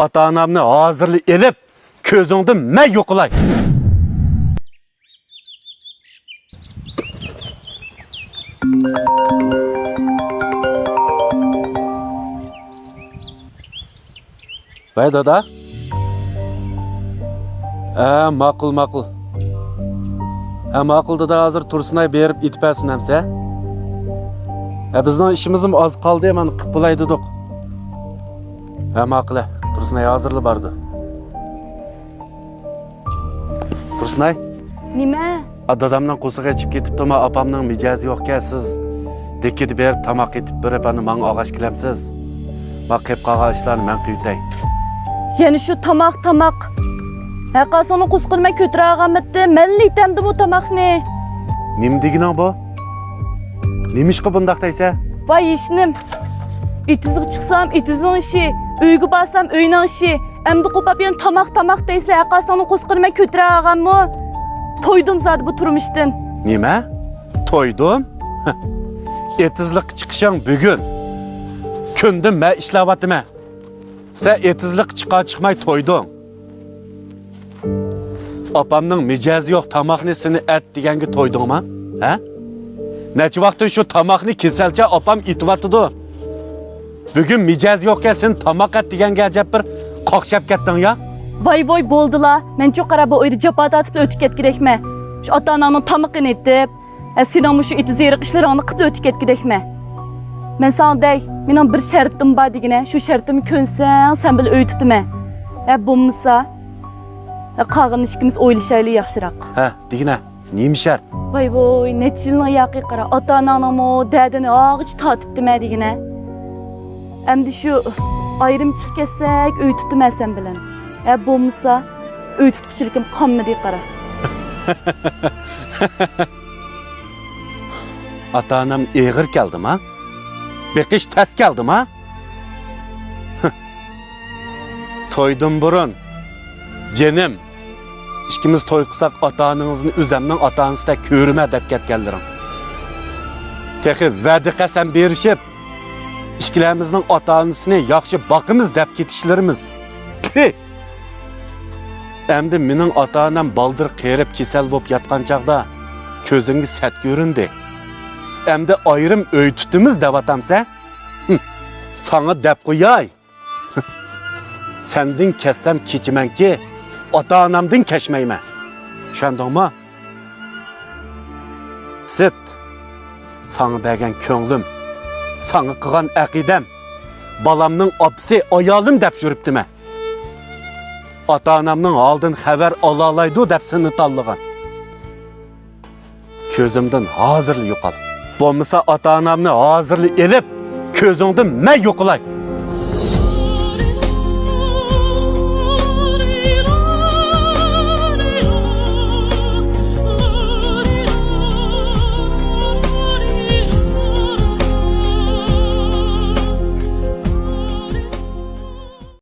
Ata-anamni hozirli elib, ko'zingda men yo'qolay. Vay dada. Ma'qul. Ma'qul dada, hozir Tursunay berib itpasin hamsa. Bizning ishimizim oz qoldi, mana qilib bo'lay dedik. Ma'qul. Tursunay hozirli bordi. Tursunay? Nima? Dadamdan qo'sig'a ichib ketibdi-mi, opamning mijozi yo'q-ku, siz dekket berib tamoq etib berib, ana menga og'ash kilamsiz. Va qilib qolgan ishlarni men qilay. Yani şu tamak. Hakasını kuskurma kötürağametti. Mellitemdi bu tamak ne? Nim degining bu? Nimiş ki bundaq deyse? Vay işnim. İtizlik çıksam itizliğin işi. Öygü bassam öyünün işi. Emdi kopap yani tamak deyse hakasını kuskurma kötürağam mı? Toydum zaten bu turmuştun. Nima? Toydum? Etizlik chiqishing bugun. Kundim men ishlavatman. Sen etizlik chiqmay toyding. Opamning mijozi yo'q tamoqni seni et deganga to'ydingmi? Ha? Necha vaqtdan shu tamoqni kesalcha opam ityapti. Bugun mijozi yo'qka sen tamoq et deganga ajab bir qoqshab ketding ya. Vay boldular. Men çok ara bu oyda japat atıp ötük et gerekme. Şu ata-ananın tamakını etip, senin şu iti zeyrik işlerini qıtı ötük et gerekme. Men sana dey, menin bir şertim var degine, şu şertimi könsen, sen böyle öy tutma. Bulmasa, qağın işkimiz oylashayli yaxshiroq. Ha, degine, neymi şart? Vay, neçilin ayaqi qara, ata-ananımı, dədini ağıç tatibdime degine. Endi şu ayrım çık kessek, öy tutma sen bilen. Bulmasa, öy tutquchiligim qolmadi qara. Ata-anam eğir keldim ha? Beqish tas keldim ha? Toydum burun. Jenim. İkimiz toy qilsak ata-anangizni o'zimning ata-onasida ko'rma deb ketganlaring. Texi va'da qasam berishib, ikkilarimizning ata-onasini yaxshi boqimiz deb ketishlarimiz. Endi mening ata-onam baldır qerib kesal bo'lib yotgan chaqda ko'zingga sat ko'rindi. Endi ayrim öy tutimiz deb atamsa, sana deb qo'yay. Sendin kessam kechimanki, ata-onamdan keşmeyme. Tushundingmi? Sit. Sana bergan ko'nglim, sana qilgan aqidam, balamning opsi ayolim deb yuribdimi? Ata-onamning oldin xabar ola olaydi deb seni tanlagan. Ko'zimdan hozirli yo'qol. Bo'lmasa ata-onamni hozirli elib, ko'zingdan men yo'qolay.